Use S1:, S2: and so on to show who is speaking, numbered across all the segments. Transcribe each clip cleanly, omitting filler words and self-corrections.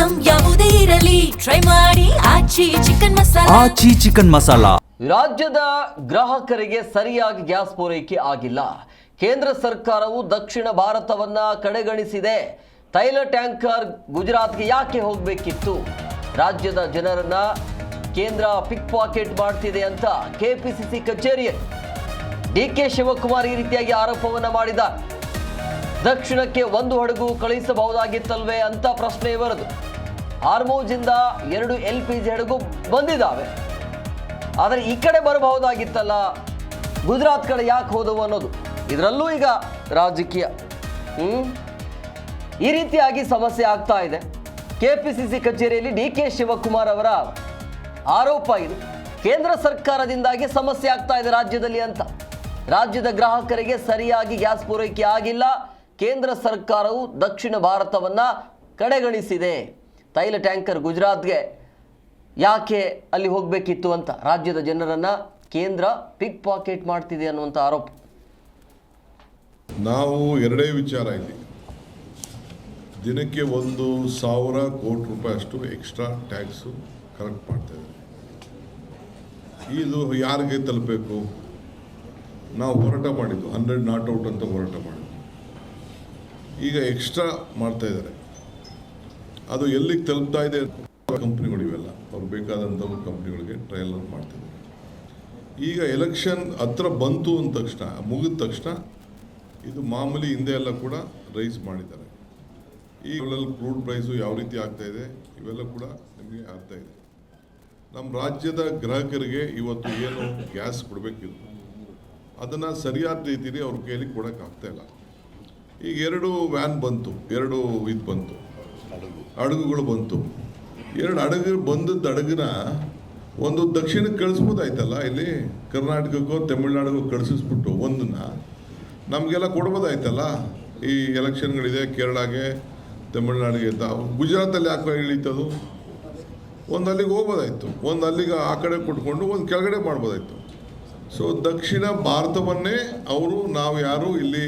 S1: Item ಯಾವುದೇ ಇರಲಿ try ಮಾಡಿ ಆಚಿ ಚಿಕನ್ ಮಸಾಲಾ.
S2: ರಾಜ್ಯದ ಗ್ರಾಹಕರಿಗೆ ಸರಿಯಾಗಿ ಗ್ಯಾಸ್ ಪೂರೈಕೆ ಆಗಿಲ್ಲ. ಕೇಂದ್ರ ಸರ್ಕಾರವು ದಕ್ಷಿಣ ಭಾರತವನ್ನ ಕಡೆಗಣಿಸಿದೆ. ತೈಲ ಟ್ಯಾಂಕರ್ ಗುಜರಾತ್ಗೆ ಯಾಕೆ ಹೋಗಬೇಕಿತ್ತು? ರಾಜ್ಯದ ಜನರನ್ನ ಕೇಂದ್ರ ಪಿಕ್ ಪಾಕೆಟ್ ಮಾಡ್ತಿದೆ ಅಂತ ಕೆಪಿಸಿಸಿ ಕಚೇರಿಯಲ್ಲಿ ಡಿಕೆ ಶಿವಕುಮಾರ್ ಈ ರೀತಿಯಾಗಿ ಆರೋಪವನ್ನ ಮಾಡಿದ್ದಾರೆ. ದಕ್ಷಿಣಕ್ಕೆ ಒಂದು ಹಡಗು ಕಳುಹಿಸಬಹುದಾಗಿತ್ತಲ್ವೇ ಅಂತ ಪ್ರಶ್ನೆ ಬರೆದು ಹಾರ್ಮೋಜಿಂದ 2 LPG ಹಡಗು ಬಂದಿದ್ದಾವೆ. ಆದರೆ ಈ ಕಡೆ ಬರಬಹುದಾಗಿತ್ತಲ್ಲ, ಗುಜರಾತ್ ಕಡೆ ಯಾಕೆ ಹೋದವು ಅನ್ನೋದು ಇದರಲ್ಲೂ ಈಗ ರಾಜಕೀಯ. ಈ ರೀತಿಯಾಗಿ ಸಮಸ್ಯೆ ಆಗ್ತಾ ಇದೆ. ಕೆಪಿಸಿಸಿ ಕಚೇರಿಯಲ್ಲಿ ಡಿಕೆ ಶಿವಕುಮಾರ್ ಅವರ ಆರೋಪ ಇದು. ಕೇಂದ್ರ ಸರ್ಕಾರದಿಂದಾಗಿ ಸಮಸ್ಯೆ ಆಗ್ತಾ ಇದೆ ರಾಜ್ಯದಲ್ಲಿ ಅಂತ. ರಾಜ್ಯದ ಗ್ರಾಹಕರಿಗೆ ಸರಿಯಾಗಿ ಗ್ಯಾಸ್ ಪೂರೈಕೆ ಆಗಿಲ್ಲ. ಕೇಂದ್ರ ಸರ್ಕಾರವು ದಕ್ಷಿಣ ಭಾರತವನ್ನ ಕಡೆಗಣಿಸಿದೆ. ತೈಲ ಟ್ಯಾಂಕರ್ ಗುಜರಾತ್ಗೆ ಯಾಕೆ ಅಲ್ಲಿ ಹೋಗಬೇಕಿತ್ತು ಅಂತ ರಾಜ್ಯದ ಜನರನ್ನ ಕೇಂದ್ರ ಪಿಕ್ ಪಾಕೆಟ್ ಮಾಡ್ತಿದೆ ಅನ್ನುವಂಥ ಆರೋಪ.
S3: ನಾವು ಎರಡೇ ವಿಚಾರ ಇಲ್ಲಿ, ದಿನಕ್ಕೆ 1,000 ಕೋಟಿ ರೂಪಾಯಿ ಅಷ್ಟು ಎಕ್ಸ್ಟ್ರಾ ಟ್ಯಾಕ್ಸು ಕಲೆಕ್ಟ್ ಮಾಡ್ತಾಯಿದ್ದಾರೆ. ಇದು ಯಾರಿಗೆ ತಲುಪಬೇಕು? ನಾವು ಹೋರಾಟ ಮಾಡಿದ್ದು 100 ನಾಟ್ ಔಟ್ ಅಂತ ಹೋರಾಟ ಮಾಡಿದ್ದು. ಈಗ ಎಕ್ಸ್ಟ್ರಾ ಮಾಡ್ತಾ ಇದ್ದಾರೆ. ಅದು ಎಲ್ಲಿಗೆ ತಲುಪ್ತಾ ಇದೆ? ಕಂಪ್ನಿಗಳು ಇವೆಲ್ಲ ಅವ್ರು ಬೇಕಾದಂಥವು ಕಂಪ್ನಿಗಳಿಗೆ ಟ್ರಯಲ್ ಮಾಡ್ತಿದ್ದಾರೆ. ಈಗ ಎಲೆಕ್ಷನ್ ಹತ್ರ ಬಂತು ಅಂದ ತಕ್ಷಣ, ಮುಗಿದ ತಕ್ಷಣ ಇದು ಮಾಮೂಲಿ ಹಿಂದೆ ಎಲ್ಲ ಕೂಡ ರೈಸ್ ಮಾಡಿದ್ದಾರೆ. ಈಗಳೆಲ್ಲ ಕ್ರೂಡ್ ಪ್ರೈಸು ಯಾವ ರೀತಿ ಆಗ್ತಾ ಇದೆ ಇವೆಲ್ಲ ಕೂಡ ನಿಮಗೆ ಆಗ್ತಾ ಇದೆ. ನಮ್ಮ ರಾಜ್ಯದ ಗ್ರಾಹಕರಿಗೆ ಇವತ್ತು ಏನು ಗ್ಯಾಸ್ ಕೊಡಬೇಕಿತ್ತು ಅದನ್ನು ಸರಿಯಾದ ರೀತಿಯಲ್ಲಿ ಅವ್ರ ಕೈಯಲ್ಲಿ ಕೊಡೋಕ್ಕಾಗ್ತಾ ಇಲ್ಲ. ಈಗ 2 ವ್ಯಾನ್ ಬಂತು, 2 ಇದು ಬಂತು, ಹಡಗುಗಳು ಬಂತು. 2 ಹಡಗು ಬಂದದ್ದು ಹಡಗನ್ನ ಒಂದು ದಕ್ಷಿಣಕ್ಕೆ ಕಳಿಸ್ಬೋದಾಯ್ತಲ್ಲ, ಇಲ್ಲಿ ಕರ್ನಾಟಕಕ್ಕೋ ತಮಿಳ್ನಾಡಿಗೋ ಕಳಿಸಿಸ್ಬಿಟ್ಟು ಒಂದನ್ನ ನಮಗೆಲ್ಲ ಕೊಡ್ಬೋದಾಯ್ತಲ್ಲ. ಈ ಎಲೆಕ್ಷನ್ಗಳಿದೆ, ಕೇರಳಗೆ ತಮಿಳ್ನಾಡಿಗೆ ಅಂತ. ಗುಜರಾತಲ್ಲಿ ಯಾಕೆ ಇಳೀತದು? ಒಂದು ಅಲ್ಲಿಗೆ ಹೋಗ್ಬೋದಾಯ್ತು, ಒಂದು ಅಲ್ಲಿಗೆ ಆ ಕಡೆ ಕೊಟ್ಕೊಂಡು ಒಂದು ಕೆಳಗಡೆ ಮಾಡ್ಬೋದಾಯ್ತು. ಸೊ ದಕ್ಷಿಣ ಭಾರತವನ್ನೇ ಅವರು, ನಾವು ಯಾರು ಇಲ್ಲಿ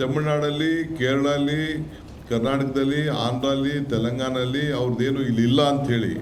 S3: ತಮಿಳ್ನಾಡಲ್ಲಿ, ಕೇರಳಲ್ಲಿ, ಕರ್ನಾಟಕದಲ್ಲಿ, ಆಂಧ್ರಲ್ಲಿ, ತೆಲಂಗಾಣಲ್ಲಿ ಅವ್ರದ್ದೇನು ಇಲ್ಲಿ ಇಲ್ಲ ಅಂಥೇಳಿ